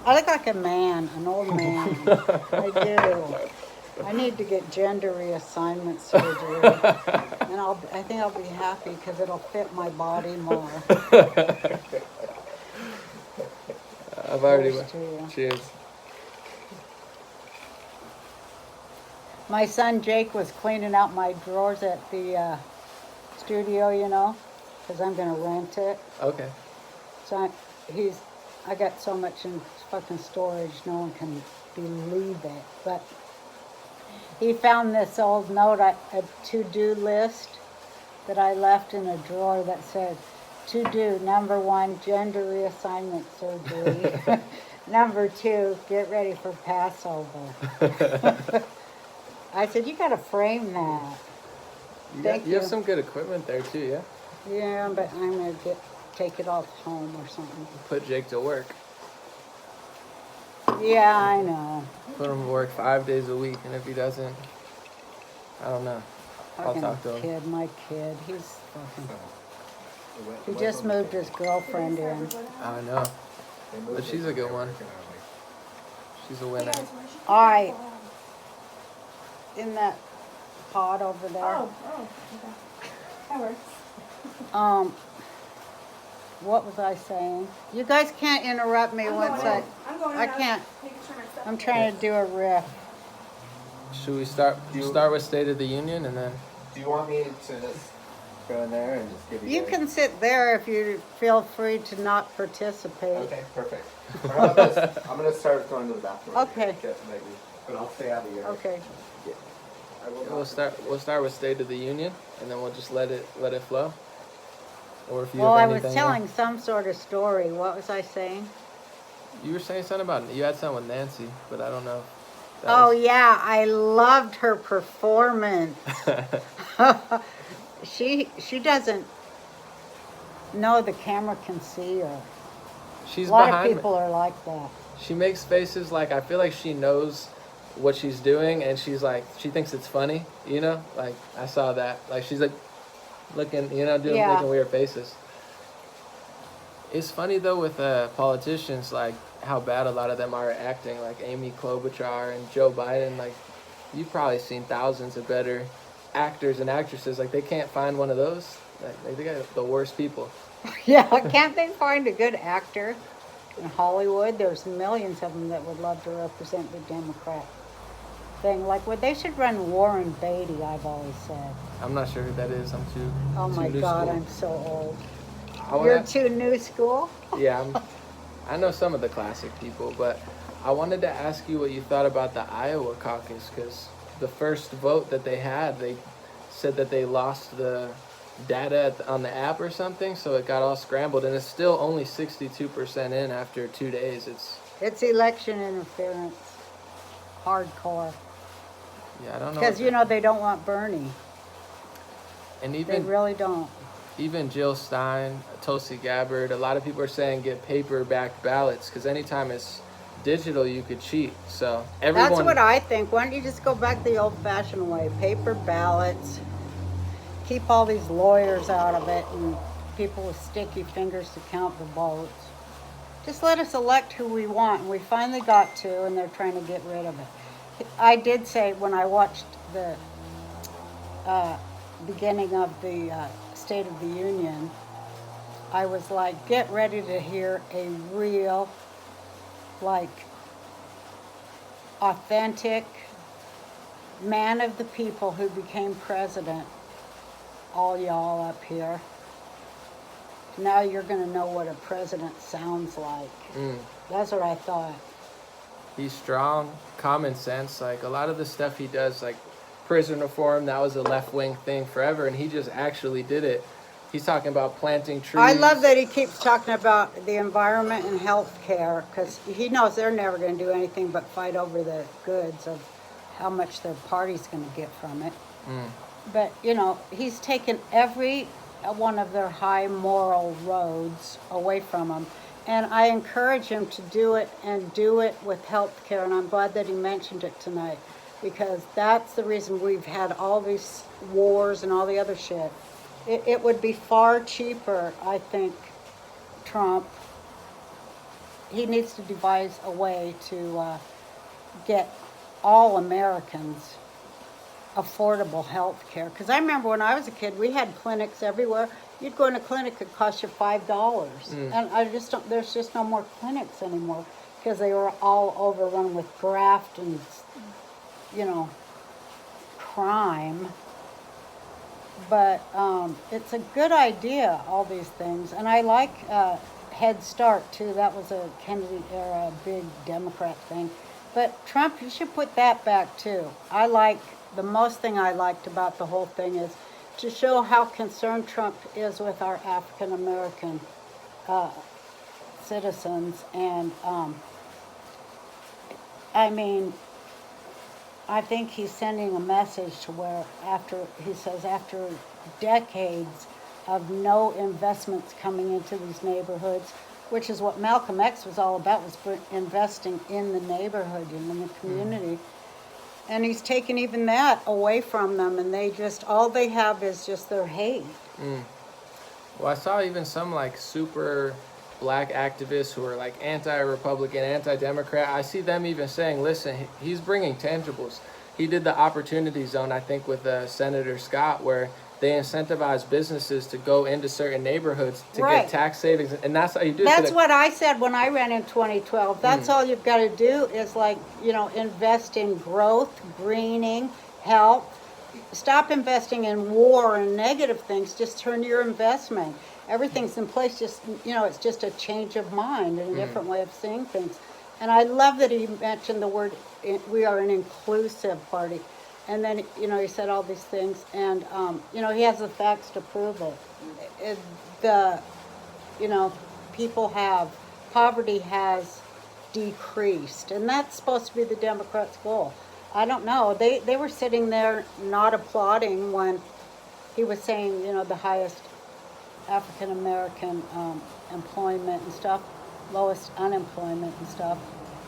I look like a man, an old man. I do. I need to get gender reassignment surgery, and I think I'll be happy because it'll fit my body more. I've already Cheers went. to you. Cheers. My son Jake was cleaning out my drawers at the studio, because I'm gonna rent it. Okay. So I got so much in fucking storage, no one can believe it. But he found this old note, a to-do list that I left in a drawer that said, to do, number 1, gender reassignment surgery. Number 2, get ready for Passover. I said, you gotta frame that. Thank You have you. some good equipment there too, yeah? Yeah, but I'm gonna take it off home or something. Put Jake to work. Yeah, I know. Put him to work 5 days a week, and if he doesn't, I don't know. I'll Fucking talk to him. my kid, he's fucking. He just moved his girlfriend in. I know. But she's a good one. She's a winner. All right. In that pot over there. Oh, okay. That works. What was I saying? You guys can't interrupt me once I'm going I out, can't. making sure my stuff I'm is- trying to do a riff. Should we start with State of the Union and then? Do you want me to just go in there and just give you? You can sit there if you feel free to not participate. Okay, perfect. How about this? I'm gonna start going to the bathroom. Okay. But I'll stay out of here. Okay. I will We'll not- start with State of the Union, and then we'll just let it flow. Or if you Well, I have was anything telling some sort of story. What was I saying? You were saying something about you had something with Nancy, but I don't know. if that Oh was- yeah, I loved her performance. She doesn't know the camera can see her. She's A lot behind of people me. are like that. She makes faces like I feel like she knows what she's doing, and she's like she thinks it's funny. Like I saw that. Like she's like looking, doing Yeah. making weird faces. It's funny though with politicians, like how bad a lot of them are at acting. Like Amy Klobuchar and Joe Biden. Like you've probably seen thousands of better actors and actresses. Like they can't find one of those. Like they got the worst people. Yeah, can't they find a good actor in Hollywood? There's millions of them that would love to represent the Democrat thing. Like, they should run Warren Beatty, I've always said. I'm not sure who that is. I'm too. Oh too my new God, school. I'm so old. I wanna- You're too new school? Yeah, I know some of the classic people, but I wanted to ask you what you thought about the Iowa caucus, because the first vote that they had, they said that they lost the data on the app or something, so it got all scrambled, and it's still only 62% in after 2 days. It's election interference. Hardcore. Yeah, I don't know. Because, they don't want Bernie. And They even really don't. even Jill Stein, Tulsi Gabbard, a lot of people are saying get paper-backed ballots, because anytime it's digital, you could cheat. So everyone. That's what I think. Why don't you just go back the old-fashioned way? Paper ballots. Keep all these lawyers out of it and people with sticky fingers to count the votes. Just let us elect who we want. And we finally got to, and they're trying to get rid of it. I did say when I watched the beginning of the State of the Union, I was like, get ready to hear a real, authentic man of the people who became president. All y'all up here. Now you're going to know what a president sounds like. That's what I thought. He's strong, common sense. Like a lot of the stuff he does, like prison reform, that was a left-wing thing forever, and he just actually did it. He's talking about planting trees. I love that he keeps talking about the environment and health care, because he knows they're never going to do anything but fight over the goods of how much their party's going to get from it. But, he's taken every one of their high moral roads away from them. And I encourage him to do it and do it with health care. And I'm glad that he mentioned it tonight, because that's the reason we've had all these wars and all the other shit. It would be far cheaper, I think, Trump, he needs to devise a way to get all Americans affordable health care. Because I remember when I was a kid, we had clinics everywhere. You'd go in a clinic, it cost you $5. And I just don't, there's just no more clinics anymore because they were all overrun with graft and, you know, crime. But it's a good idea, all these things. And I like Head Start, too. That was a Kennedy era big Democrat thing. But Trump, you should put that back, too. The most thing I liked about the whole thing is to show how concerned Trump is with our African American citizens. And I mean, I think he's sending a message to where after decades of no investments coming into these neighborhoods, which is what Malcolm X was all about, was for investing in the neighborhood and in the community. And he's taken even that away from them, and all they have is just their hate. Well, I saw even some like super black activists who are like anti-Republican, anti-Democrat. I see them even saying, listen, he's bringing tangibles. He did the Opportunity Zone, I think, with Senator Scott, where they incentivize businesses to go into certain neighborhoods to get tax savings, and that's how you do it. That's what I said when I ran in 2012. That's all you've got to do is invest in growth, greening, health. Stop investing in war and negative things. Just turn your investment. Everything's in place. It's just a change of mind and a different way of seeing things. And I love that he mentioned the word, we are an inclusive party. And then, he said all these things, and, he has the facts to prove it. Poverty has decreased, and that's supposed to be the Democrats' goal. I don't know. They were sitting there not applauding when he was saying, the highest African American employment and stuff, lowest unemployment and stuff.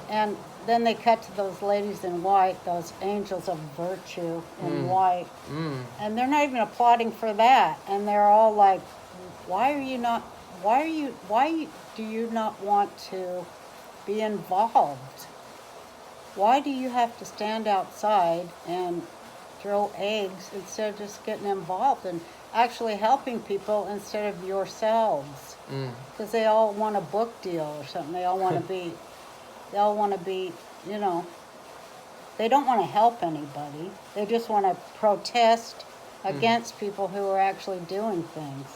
And then they cut to those ladies in white, those angels of virtue in white, and they're not even applauding for that. And they're all like, why do you not want to be involved? Why do you have to stand outside and throw eggs instead of just getting involved and actually helping people instead of yourselves? Because they all want a book deal or something. They all want to be, they don't want to help anybody. They just want to protest against people who are actually doing things.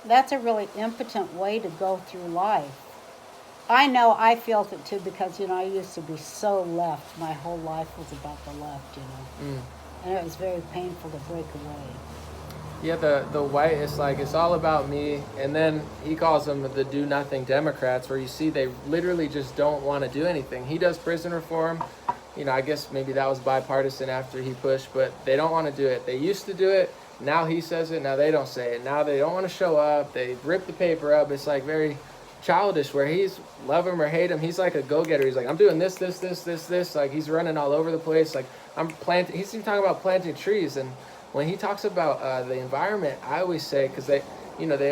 That's a really impotent way to go through life. I know I felt it too because, I used to be so left. My whole life was about the left, And it was very painful to break away. Yeah, the white, it's all about me. And then he calls them the do-nothing Democrats, where you see they literally just don't want to do anything. He does prison reform. I guess maybe that was bipartisan after he pushed, but they don't want to do it. They used to do it. Now he says it. Now they don't say it. Now they don't want to show up. They rip the paper up. It's like very childish, where he's love him or hate him. He's like a go-getter. He's like, I'm doing this. Like he's running all over the place. Like he's even talking about planting trees. And when he talks about the environment, I always say, because they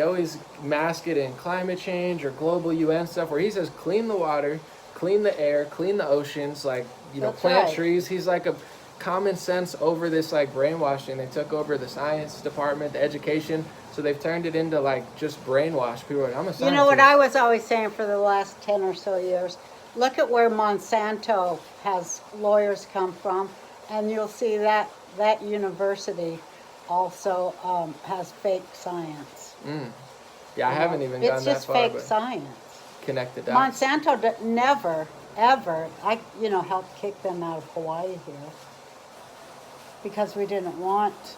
always mask it in climate change or global UN stuff, where he says clean the water, clean the air, clean the oceans, plant trees. He's like a common sense over this brainwashing. They took over the science department, the education, so they've turned it into just brainwash. People are like, I'm a scientist. You know what I was always saying for the last 10 or so years? Look at where Monsanto has lawyers come from, and you'll see that university also has fake science. Yeah, I haven't even gone that far. It's just fake science. Connect the dots. Monsanto never, ever, helped kick them out of Hawaii here because we didn't want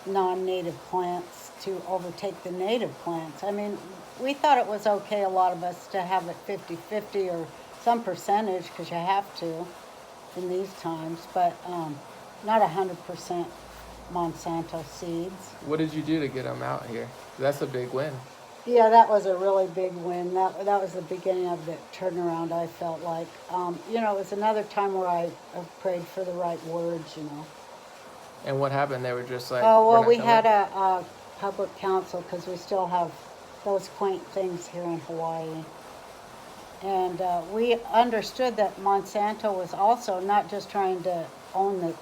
non-native plants to overtake the native plants. I mean, we thought it was okay, a lot of us, to have it 50-50 or some percentage, because you have to in these times, but not 100% Monsanto seeds. What did you do to get them out here? That's a big win. Yeah, that was a really big win. That was the beginning of the turnaround, I felt like. It was another time where I prayed for the right words, And what happened? They were just like... Oh, well, we had a public council because we still have those quaint things here in Hawaii. And we understood that Monsanto was also not just trying to own the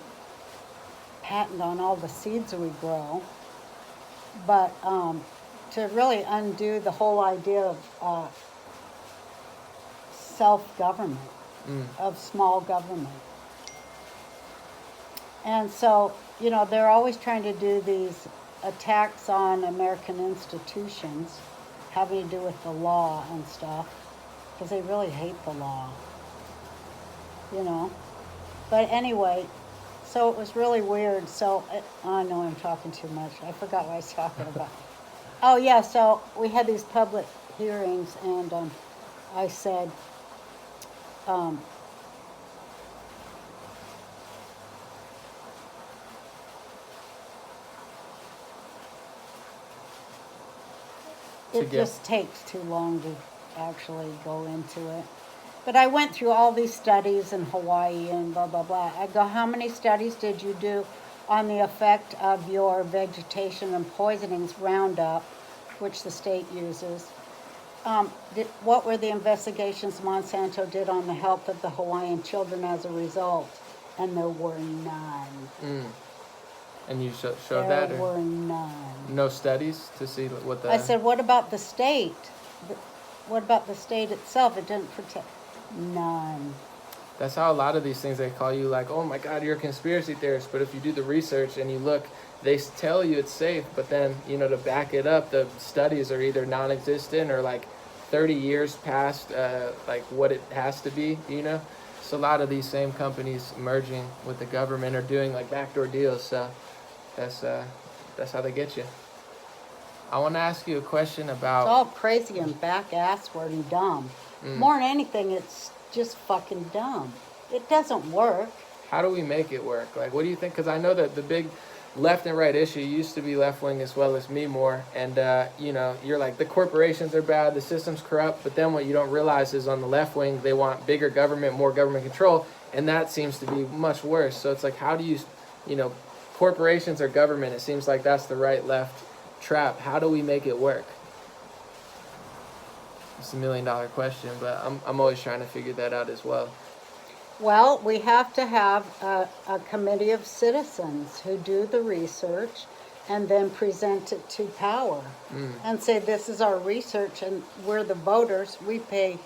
patent on all the seeds we grow, but to really undo the whole idea of self-government, of small government. And so, you know, they're always trying to do these attacks on American institutions having to do with the law and stuff, because they really hate the law, you know. But anyway, so it was really weird. So, I know I'm talking too much. I forgot what I was talking about. Oh, yeah, so we had these public hearings, and I said, it just takes too long to actually go into it. But I went through all these studies in Hawaii and blah, blah, blah. I go, how many studies did you do on the effect of your vegetation and poisonings, Roundup, which the state uses? What were the investigations Monsanto did on the health of the Hawaiian children as a result? And there were none. And you showed that? There were none. No studies to see what the... I said, what about the state? What about the state itself? It didn't protect. None. That's how a lot of these things, they call you like, oh my God, you're a conspiracy theorist. But if you do the research and you look, they tell you it's safe. But then, you know, to back it up, the studies are either non-existent or like 30 years past like what it has to be, you know. So a lot of these same companies merging with the government or doing like backdoor deals. So that's how they get you. I want to ask you a question about... It's all crazy and back-assward and dumb. More than anything, it's just fucking dumb. It doesn't work. How do we make it work? Like, what do you think? Because I know that the big left and right issue used to be left-wing as well as me more. And, you know, you're like, the corporations are bad, the system's corrupt. But then what you don't realize is on the left wing, they want bigger government, more government control. And that seems to be much worse. So it's like, how do you, you know, corporations or government, it seems like that's the right-left trap. How do we make it work? It's $1 million question, but I'm always trying to figure that out as well. Well, we have to have a committee of citizens who do the research and then present it to power and say, this is our research and we're the voters. We pay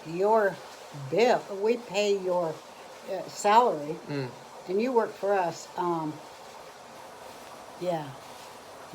your bill. We pay your salary and you work for us. Yeah,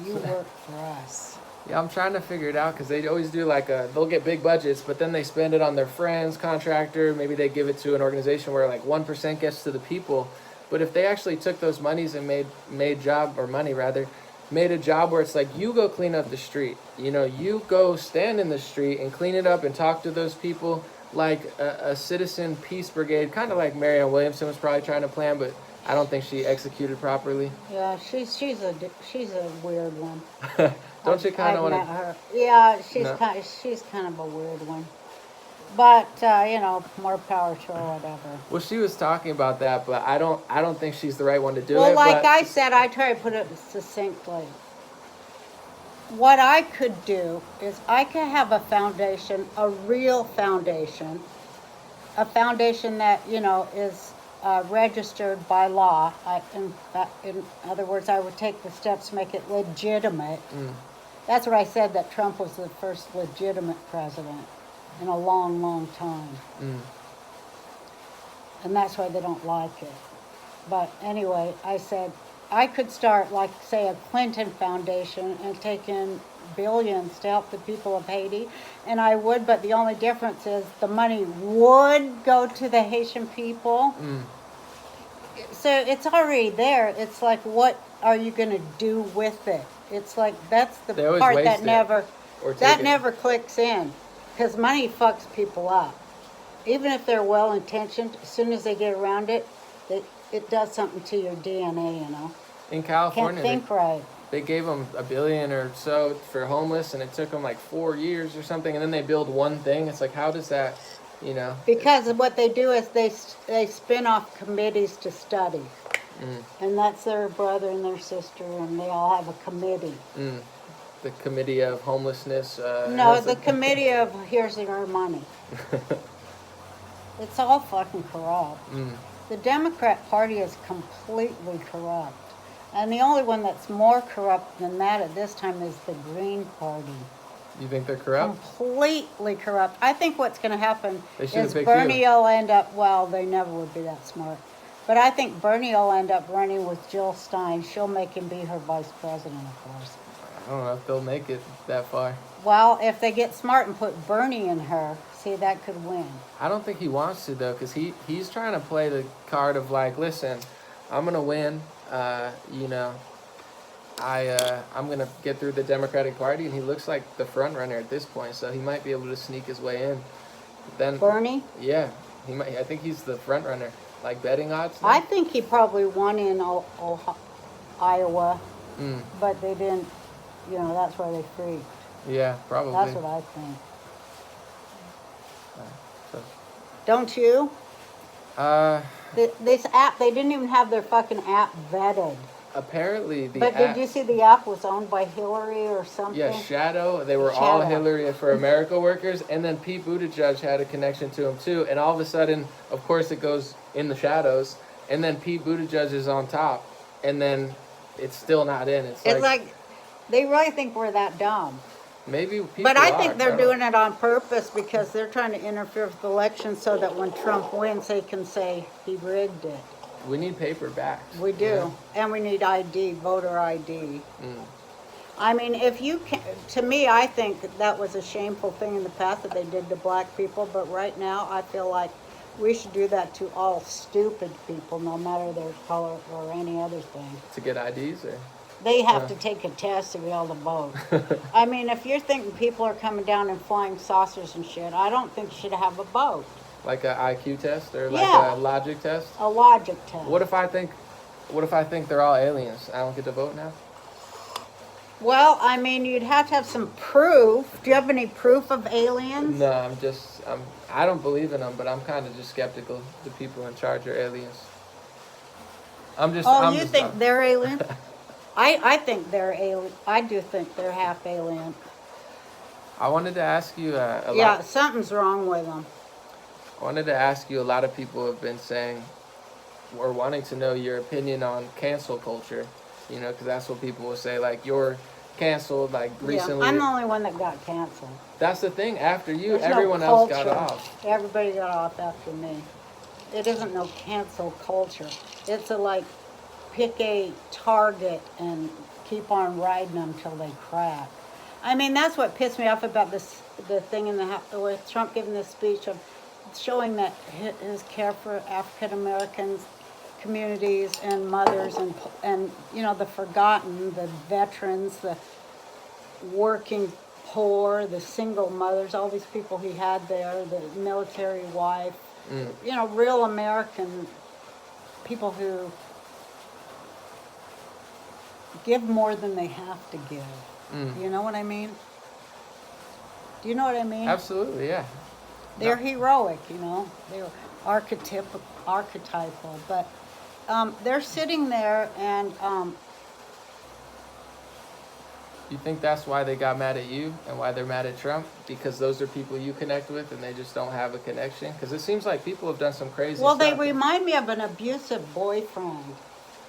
you work for us. Yeah, I'm trying to figure it out because they always do like they'll get big budgets, but then they spend it on their friends, contractor. Maybe they give it to an organization where like 1% gets to the people. But if they actually took those monies and made a job where it's like, you go clean up the street. You know, you go stand in the street and clean it up and talk to those people like a citizen peace brigade, kind of like Marianne Williamson was probably trying to plan, but I don't think she executed properly. Yeah, she's a weird one. Don't you kind of want to? Her. Yeah, she's No? she's kind of a weird one. But you know, more power to her, whatever. Well, she was talking about that, but I don't think she's the right one to do it. Well, like but... I said, I try to put it succinctly. What I could do is I could have a foundation, a real foundation, a foundation that, you know, is registered by law. In other words, I would take the steps to make it legitimate. That's what I said, that Trump was the first legitimate president in a long, long time. And that's why they don't like it. But anyway, I said, I could start, like, say, a Clinton Foundation and take in billions to help the people of Haiti. And I would, but the only difference is the money would go to the Haitian people. So it's already there. It's like, what are you going to do with it? It's like, that's the part that never clicks in. Because money fucks people up. Even if they're well-intentioned, as soon as they get around it, it does something to your DNA, you know. In California, Can't think right. They gave them $1 billion or so for homeless, and it took them like 4 years or something, and then they build one thing. It's like, how does that, you know? Because what they do is they spin off committees to study. And that's their brother and their sister, and they all have a committee. the committee of homelessness. No, has the a- committee of here's your money. It's all fucking corrupt. The Democrat Party is completely corrupt. And the only one that's more corrupt than that at this time is the Green Party. You think they're corrupt? Completely corrupt. I think what's going to happen They should have is picked Bernie you. will end up, well, they never would be that smart. But I think Bernie will end up running with Jill Stein. She'll make him be her vice president, of course. I don't know if they'll make it that far. Well, if they get smart and put Bernie in her, see, that could win. I don't think he wants to though, because he's trying to play the card of like, listen, I'm gonna win. You know, I'm gonna get through the Democratic Party, and he looks like the front runner at this point, so he might be able to sneak his way in. But then, Bernie? yeah, he might. I think he's the front runner, like betting odds. now. I think he probably won in Iowa, but they didn't, you know, that's why they freaked. Yeah, probably. That's what I think. So, Don't you? This app, they didn't even have their fucking app vetted. apparently the But app, did you see the app was owned by Hillary or something? yeah, Shadow. They were all Shadow. Hillary for America workers, and then Pete Buttigieg had a connection to him too. And all of a sudden, of course, it goes in the shadows, and then Pete Buttigieg is on top, and then it's still not in. It's like they really think we're that dumb. maybe people But I are, think they're don't know. doing it on purpose because they're trying to interfere with the election so that when Trump wins, they can say he rigged it. We need paper back. We do. And we need ID, voter ID. I mean, if you can, to me, I think that was a shameful thing in the past that they did to black people. But right now, I feel like we should do that to all stupid people, no matter their color or any other thing. To get IDs, or They have to take a test to be able to vote. I mean, if you're thinking people are coming down in flying saucers and shit, I don't think you should have a vote. like a IQ test or like Yeah. a logic test. A logic test. What if I think they're all aliens? I don't get to vote now. Well, I mean, you'd have to have some proof. Do you have any proof of aliens? No, I don't believe in them, but I'm kind of just skeptical. The people in charge are aliens. Oh, you think they're alien? I think they're alien. I do think they're half alien. I wanted to ask you Yeah, something's wrong with them. I wanted to ask you. A lot of people have been saying or wanting to know your opinion on cancel culture. You know, because that's what people will say. Like you're canceled. Like recently. Yeah, I'm the only one that got canceled. That's the thing. After you, There's everyone no else got culture. off. Everybody got off after me. It isn't no cancel culture. It's a like pick a target and keep on riding them till they crack. I mean, that's what pissed me off about the thing in the house with Trump giving this speech of showing that his care for African Americans communities and mothers and you know the forgotten, the veterans, the working poor, the single mothers, all these people he had there, the military wife, you know, real American people who give more than they have to give. You know what I mean? Do you know what I mean? Absolutely, yeah. They're heroic, you know. They're archetypal, but they're sitting there and You think that's why they got mad at you and why they're mad at Trump? Because those are people you connect with and they just don't have a connection? Because it seems like people have done some crazy well, stuff. they remind me of an abusive boyfriend.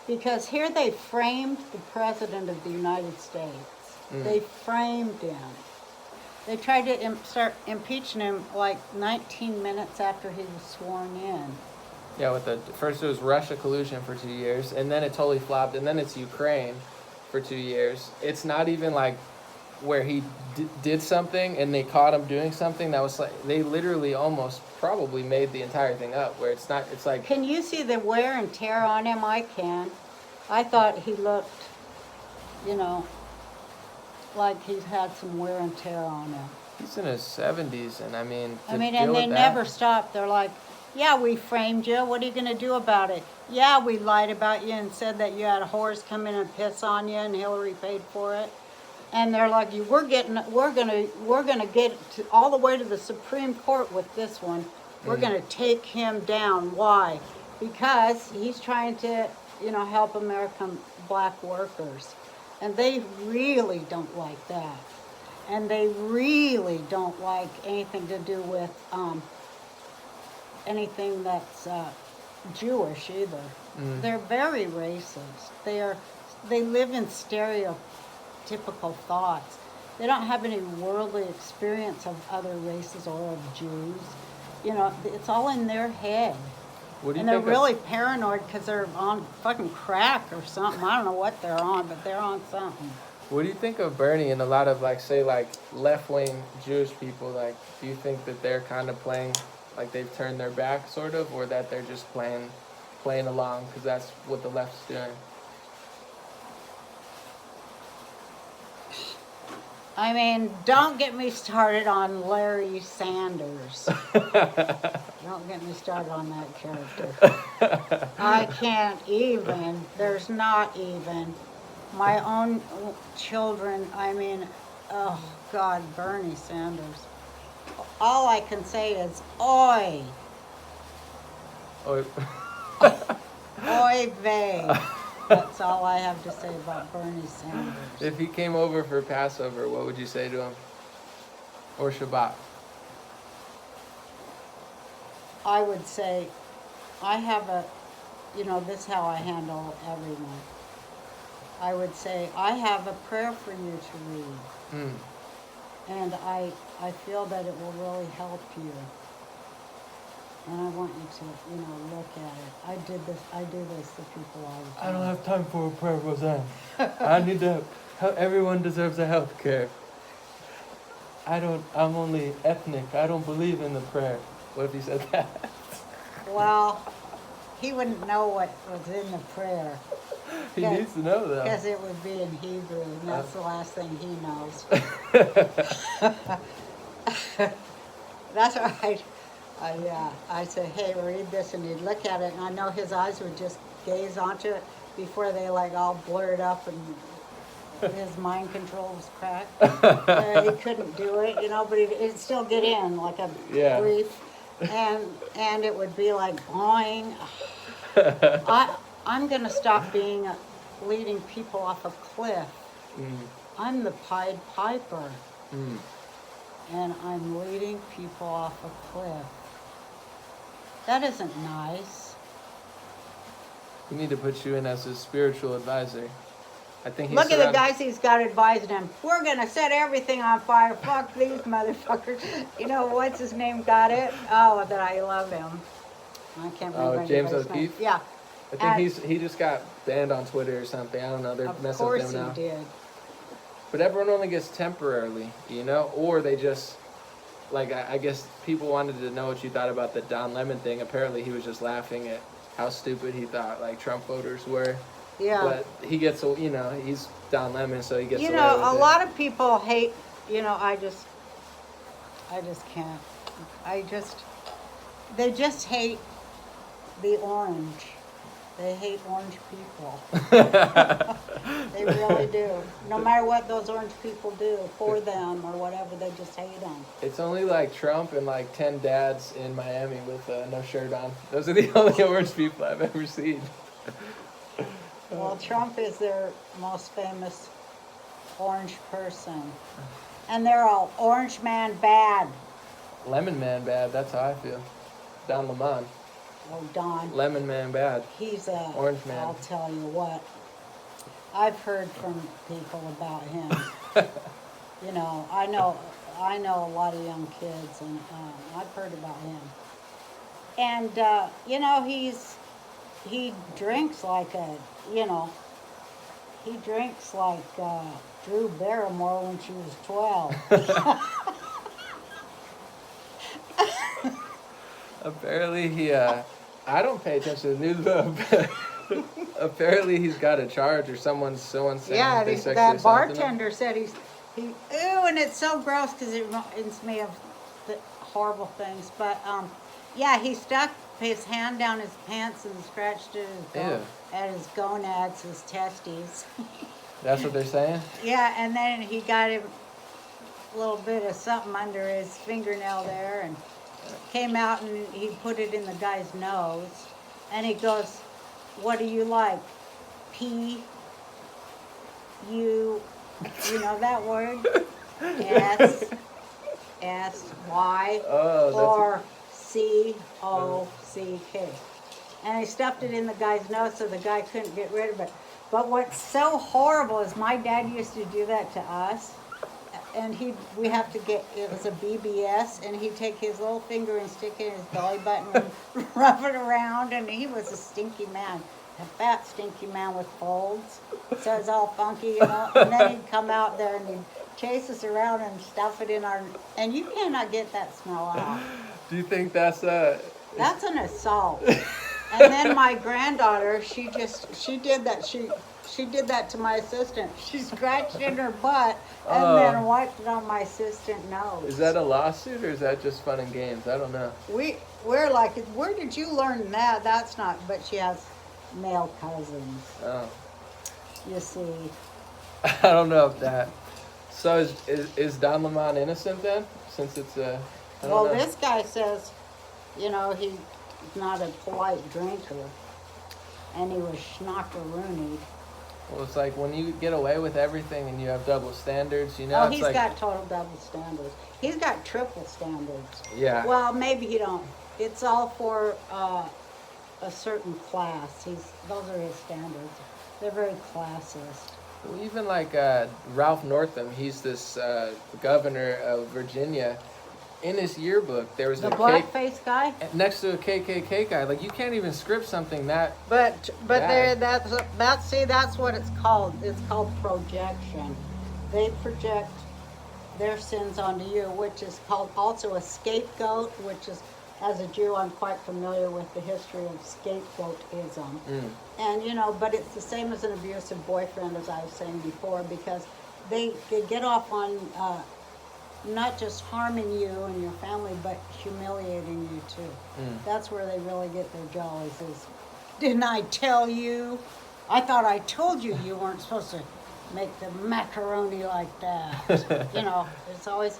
Because here they framed the President of the United States. They framed him. They tried to start impeaching him like 19 minutes after he was sworn in. Yeah, first it was Russia collusion for 2 years, and then it totally flopped, and then it's Ukraine for 2 years. It's not even like where he did something and they caught him doing something that was like, they literally almost probably made the entire thing up, where it's not, it's like... Can you see the wear and tear on him? I can. I thought he looked, you know, like he's had some wear and tear on him. He's in his 70s, and I mean, to deal and they with that- never stop. They're like, yeah, we framed you. What are you going to do about it? Yeah, we lied about you and said that you had a horse come in and piss on you, and Hillary paid for it. And they're like, we're gonna get all the way to the Supreme Court with this one. We're gonna take him down. Why? Because he's trying to, you know, help American black workers. And they really don't like that. And they really don't like anything to do with anything that's Jewish either. They're very racist. They live in stereotypical thoughts. They don't have any worldly experience of other races or of Jews. You know, it's all in their head. What do you And they're think really paranoid because they're on fucking crack or something. I don't know what they're on, but they're on something. What do you think of Bernie and a lot of like, say, like left-wing Jewish people? Like, do you think that they're kind of playing, like they've turned their back, sort of, or that they're just playing along because that's what the left's doing? I mean, don't get me started on Larry Sanders. Don't get me started on that character. I can't even. There's not even. My own children, I mean, oh God, Bernie Sanders. All I can say is, oi, Oh, oi vey. That's all I have to say about Bernie Sanders. if he came over for Passover, what would you say to him? Or Shabbat? I would say, I have a, this is how I handle everyone. I would say, I have a prayer for you to read. And I feel that it will really help you. And I want you to, look at it. I do this to people all the time. I don't have time for a prayer, Roseanne. I need to. Everyone deserves a health care. I'm only ethnic. I don't believe in the prayer. What if he said that? Well, he wouldn't know what was in the prayer. He needs to know though. Because it would be in Hebrew, and that's the last thing he knows. That's right. I said, hey, read this, and he'd look at it, and I know his eyes would just gaze onto it before they like all blurred up and his mind control was cracked. He couldn't do it, but it'd still get in like a brief, and it would be like boing. I'm gonna stop leading people off a cliff. I'm the Pied Piper, and I'm leading people off a cliff. That isn't nice. We need to put you in as his spiritual advisor. I think he's Look at the guys he's got advising him. We're gonna set everything on fire. Fuck these motherfuckers. What's his name got it? Oh, that I love him. I can't remember. Oh, James anybody's name. O'Keefe? Yeah. I think he just got banned on Twitter or something. I don't know. They're messing with him now. Of course he did. But everyone only gets temporarily, or they just, like, I guess people wanted to know what you thought about the Don Lemon thing. Apparently he was just laughing at how stupid he thought, like, Trump voters were. Yeah. But he gets, he's Don Lemon, so he gets away with a it. lot of people hate, I just can't. They just hate the orange. They hate orange people. They really do. No matter what those orange people do for them or whatever, they just hate them. It's only like Trump and like 10 dads in Miami with no shirt on. Those are the only orange people I've ever seen. Well, Trump is their most famous orange person. And they're all orange man bad. Lemon man bad, that's how I feel. Don Lemon. Oh, Don. Lemon man bad. He's Orange man. I'll tell you what. I've heard from people about him. I know a lot of young kids, and I've heard about him. And he drinks like Drew Barrymore when she was 12. Apparently I don't pay attention to the news, but apparently he's got a charge or someone's saying Yeah, they sexually that assaulted him. bartender said ew, and it's so gross because it reminds me of the horrible things. But yeah, he stuck his hand down his pants and scratched at his gonads, his testes. That's what they're saying? Yeah, and then he got him a little bit of something under his fingernail there, and came out and he put it in the guy's nose, and he goes, "What do you like? Pee?" you know that word? S-Y Oh, or C-O-C-K. And I stuffed it in the guy's nose so the guy couldn't get rid of it. But what's so horrible is my dad used to do that to us. And we have to get, it was a BBS, and he'd take his little finger and stick it in his belly button and rub it around, and he was a stinky man. A fat, stinky man with folds. So it's all funky, you know. And then he'd come out there and he'd chase us around and stuff it in our, and you cannot get that smell out. Do you think that's That's an assault. And then my granddaughter, she did that. She did that to my assistant. She scratched in her butt and then wiped it on my assistant nose. Is that a lawsuit or is that just fun and games? I don't know. We're like, where did you learn that? That's not. But she has male cousins. Oh. You see. I don't know if that. So is Don Lemon innocent then? Since it's I don't Well, know. this guy says, you know, he's not a polite drinker, and he was schnockeroonied. Well, it's like when you get away with everything and you have double standards, you know. Oh, it's he's like, got total double standards. He's got triple standards. Yeah. Well, maybe he don't. It's all for a certain class. Those are his standards. They're very classist. Well, even like Ralph Northam, he's this governor of Virginia. In his yearbook, there was The a blackface guy. next to a KKK guy. Like you can't even script something that. But Yeah. that's what it's called. It's called projection. They project their sins onto you, which is called also a scapegoat, which is, as a Jew, I'm quite familiar with the history of scapegoatism. And, you know, but it's the same as an abusive boyfriend, as I was saying before, because they get off on not just harming you and your family, but humiliating you too. That's where they really get their jollies is, didn't I tell you? I thought I told you you weren't supposed to make the macaroni like that. You know, it's always,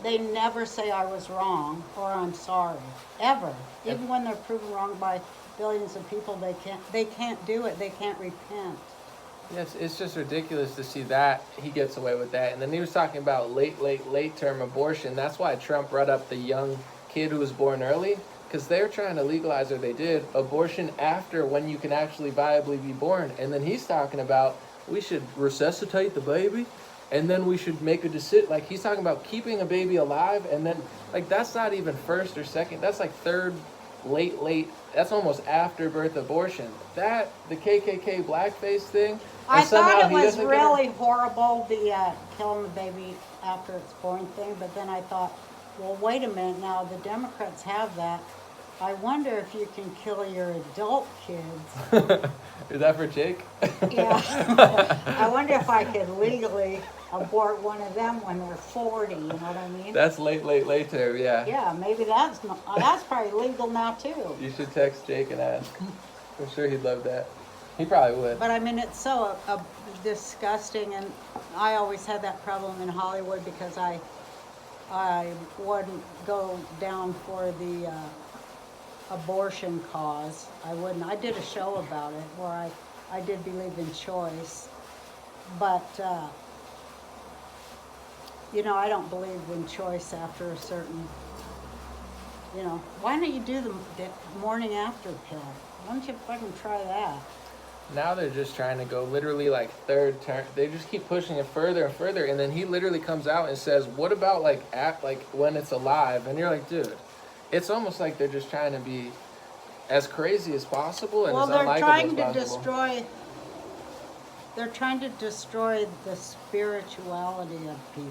they never say I was wrong or I'm sorry, ever. Even when they're proven wrong by billions of people, they can't do it, they can't repent. Yes, it's just ridiculous to see that he gets away with that. And then he was talking about late term abortion. That's why Trump brought up the young kid who was born early, because they're trying to legalize, or they did, abortion after when you can actually viably be born. And then he's talking about we should resuscitate the baby, and then we should make a decision. Like he's talking about keeping a baby alive, and then like that's not even first or second. That's like third, late. That's almost after birth abortion. That the KKK blackface thing. I And somehow thought it he was doesn't get really horrible, the killing the baby after it's born thing, but then I thought, well, wait a minute now, the Democrats have that. I wonder if you can kill your adult kids. Is that for Jake? Yeah. I wonder if I could legally abort one of them when they're 40, you know what I mean? That's later, yeah. Yeah, maybe that's probably legal now too. You should text Jake and ask. I'm sure he'd love that. He probably would. But I mean, it's so disgusting, and I always had that problem in Hollywood because I wouldn't go down for the abortion cause. I wouldn't. I did a show about it where I did believe in choice, but you know, I don't believe in choice after a certain. You know, why don't you do the morning after pill? Why don't you fucking try that? Now they're just trying to go literally like third term. They just keep pushing it further and further, and then he literally comes out and says, "What about like when it's alive?" And you're like, dude, it's almost like they're just trying to be as crazy as possible and Well, as they're unlikable trying as to possible. destroy. They're trying to destroy the spirituality of people.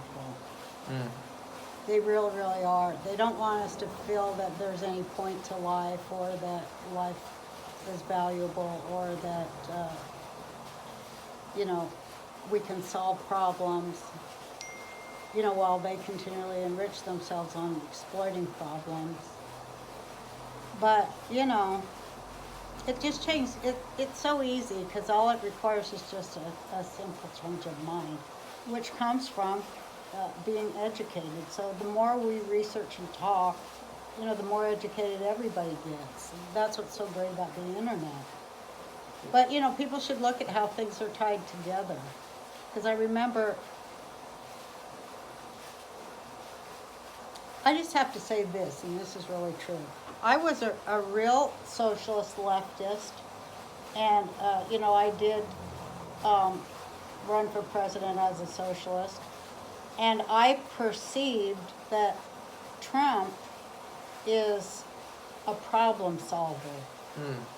They really are. They don't want us to feel that there's any point to life, or that life is valuable, or that you know, we can solve problems. You know, while they continually enrich themselves on exploiting problems. But you know, it just changes. It's so easy because all it requires is just a simple change of mind, which comes from being educated. So the more we research and talk, you know, the more educated everybody gets. And that's what's so great about the internet. But, you know, people should look at how things are tied together. Because I remember, I just have to say this, and this is really true. I was a real socialist leftist, and, you know, I did run for president as a socialist, and I perceived that Trump is a problem solver.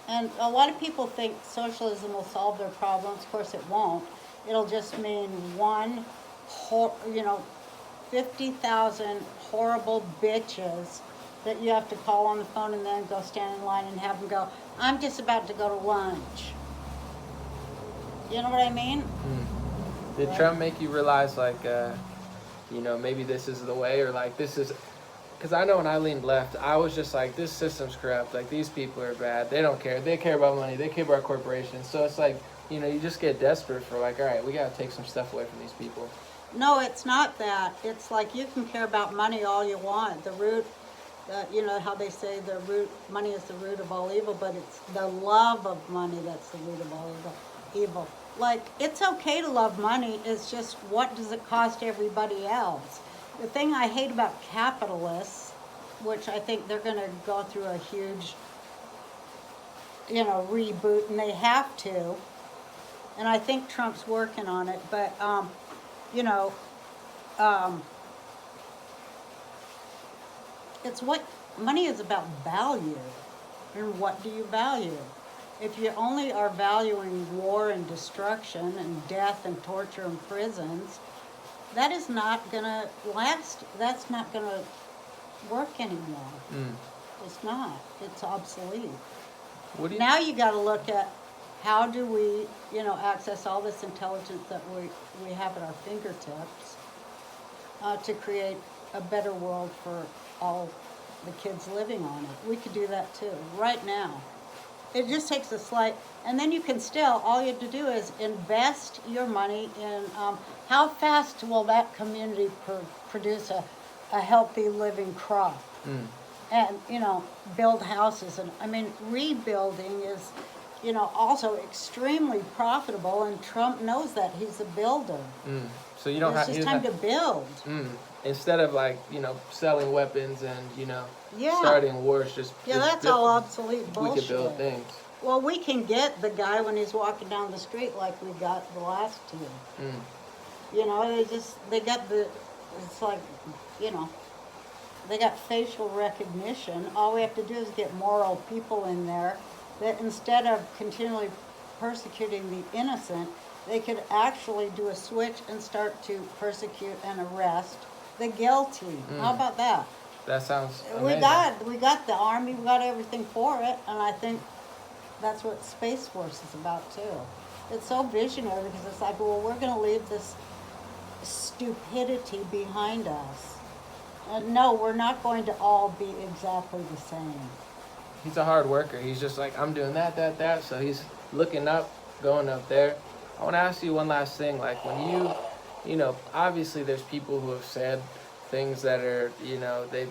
And a lot of people think socialism will solve their problems. Of course, it won't. It'll just mean one, 50,000 horrible bitches that you have to call on the phone and then go stand in line and have them go, I'm just about to go to lunch. You know what I mean? Did Trump make you realize, like, you know, maybe this is the way, or like this is, because I know when I leaned left, I was just like, this system's corrupt. Like, these people are bad. They don't care. They care about money. They care about corporations. So it's like, you know, you just get desperate for like, all right, we got to take some stuff away from these people. No, it's not that. It's like you can care about money all you want. The root, you know how they say money is the root of all evil, but it's the love of money that's the root of all evil. Like, it's okay to love money. It's just, what does it cost everybody else? The thing I hate about capitalists, which I think they're going to go through a huge, you know, reboot, and they have to. And I think Trump's working on it, but, you know, it's what money is about, value. And what do you value? If you only are valuing war and destruction and death and torture and prisons, that is not going to last. That's not going to work anymore. It's not. It's obsolete. Now you got to look at how do we, you know, access all this intelligence that we have at our fingertips to create a better world for all the kids living on it. We could do that too, right now. It just takes a slight, and then you can still, all you have to do is invest your money in how fast will that community produce a healthy living crop. And, you know, build houses. And I mean, rebuilding is, you know, also extremely profitable, and Trump knows that. He's a builder. So you don't have. It's just time to build. Instead of, like, you know, selling weapons and, you know, Yeah. starting wars, just That's all obsolete bullshit. We could build things. Well, we can get the guy when he's walking down the street like we got the last two. You know, they got it's like, you know, they got facial recognition. All we have to do is get moral people in there that instead of continually persecuting the innocent, they could actually do a switch and start to persecute and arrest the guilty. How about that? That sounds amazing. We got the army, we got everything for it, and I think that's what Space Force is about too. It's so visionary because it's like, well, we're going to leave this stupidity behind us. No, we're not going to all be exactly the same. He's a hard worker. He's just like, I'm doing that. So he's looking up, going up there. I want to ask you one last thing. Like, when you know, obviously there's people who have said things that are, you know, they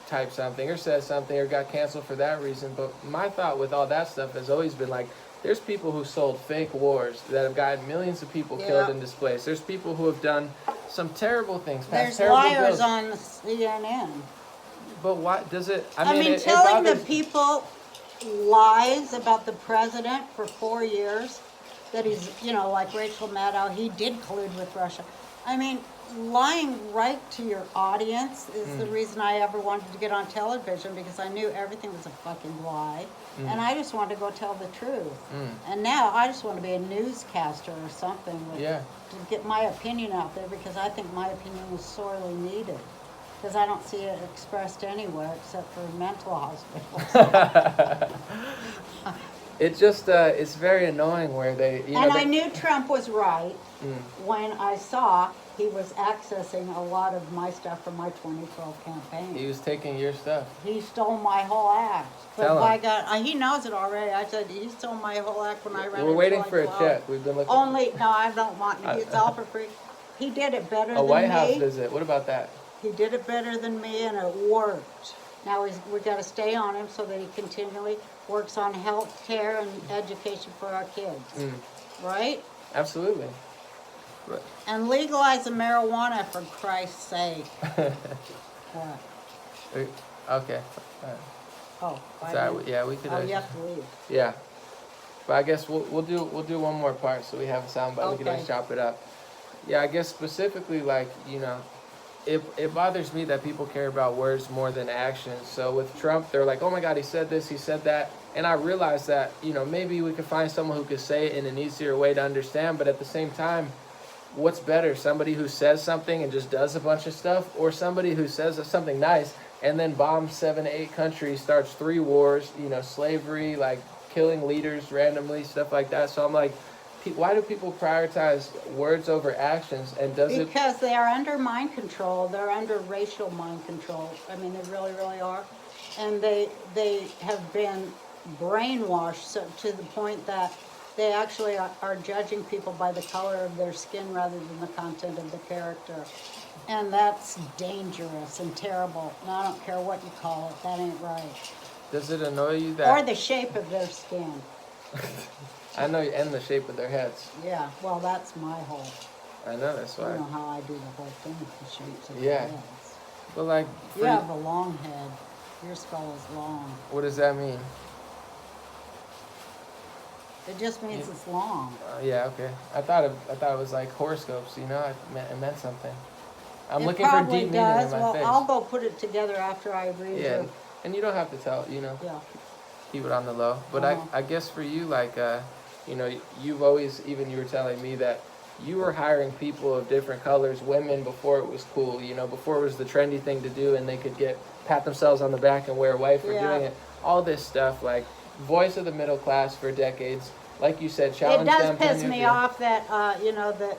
typed something or said something or got canceled for that reason. But my thought with all that stuff has always been like, there's people who sold fake wars that have gotten millions of people killed and displaced. There's people who have done some terrible things. There's terrible liars bills. on CNN. But why does it? I mean, telling the people lies about the president for 4 years, that he's, you know, like Rachel Maddow, he did collude with Russia. I mean, lying right to your audience is the reason I ever wanted to get on television, because I knew everything was a fucking lie. And I just wanted to go tell the truth. And now I just want to be a newscaster or something to get my opinion out there, because I think my opinion is sorely needed. Because I don't see it expressed anywhere except for mental hospitals. It just, it's very annoying where they, you know. And I knew Trump was right when I saw he was accessing a lot of my stuff from my 2012 campaign. He was taking your stuff. He stole my whole act. But by God, he knows it already. I said, he stole my whole act when I ran. We're waiting for a check. We've been looking. No, I don't want it. It's all for free. He did it better than me. A White House visit. What about that? He did it better than me, and it worked. Now we got to stay on him so that he continually works on health care and education for our kids, right? Absolutely. Right. And legalize the marijuana for Christ's sake. Okay. Oh, why Sorry. didn't- Yeah, we could. Oh, you have to leave. Yeah. But I guess we'll do one more part so we have a soundbite. We can always Okay. chop it up. Yeah, I guess specifically it bothers me that people care about words more than actions. So with Trump, they're like, oh my God, he said this, he said that. And I realize that, maybe we could find someone who could say it in an easier way to understand. But at the same time, what's better? Somebody who says something and just does a bunch of stuff, or somebody who says something nice and then bombs 7 to 8 countries, starts 3 wars, slavery, like killing leaders randomly, stuff like that. So I'm like, why do people prioritize words over actions? And does it? Because they are under mind control. They're under racial mind control. I mean, they really, really are. And they have been brainwashed to the point that they actually are judging people by the color of their skin rather than the content of the character. And that's dangerous and terrible. And I don't care what you call it. That ain't right. Does it annoy you that? Or the shape of their skin. I know, and the shape of their heads. Yeah, well, that's my whole. I know, that's You why. know how I do the whole thing with the shapes of Yeah. the heads. But like, You have a long head. Your skull is long. what does that mean? It just means it's long. Yeah, okay. I thought it was like horoscopes. It meant something. I'm It looking for probably deep meaning does. in my Well, face. I'll go put it together after I read Yeah, your. and you don't have to tell. Yeah. Keep it on the low. But Uh-huh. I guess for you, like, you've always, even you were telling me that you were hiring people of different colors, women, before it was cool. Before it was the trendy thing to do, and they could pat themselves on the back and wear white for Yeah. doing it. All this stuff, like voice of the middle class for decades. Like you said, It challenge does them. piss to me new- off that that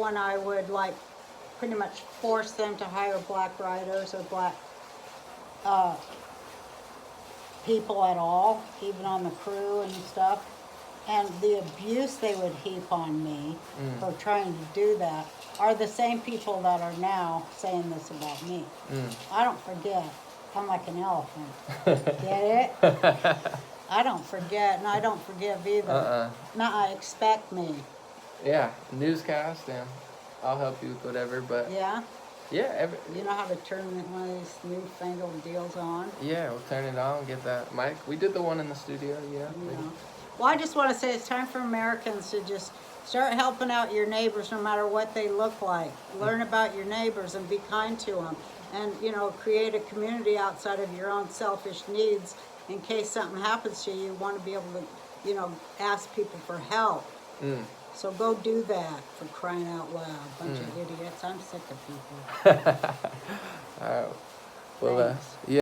when I would like pretty much force them to hire black writers or black people at all, even on the crew and stuff, and the abuse they would heap on me for trying to do that are the same people that are now saying this about me. I don't forget. I'm like an elephant. Get it? I don't forget, and I don't forgive either. Nuh-uh, expect me. Yeah, newscast, and I'll help you with whatever. But Yeah? yeah, You know how to turn one of these newfangled deals on? yeah, we'll turn it on, get that mic. We did the one in the studio, yeah. You know. Well, I just want to say it's time for Americans to just start helping out your neighbors no matter what they look like. Learn about your neighbors and be kind to them. And, create a community outside of your own selfish needs in case something happens to you. You want to be able to, ask people for help. So go do that, for crying out loud. Bunch of idiots. I'm sick of people. All right. Well, Thanks. yeah.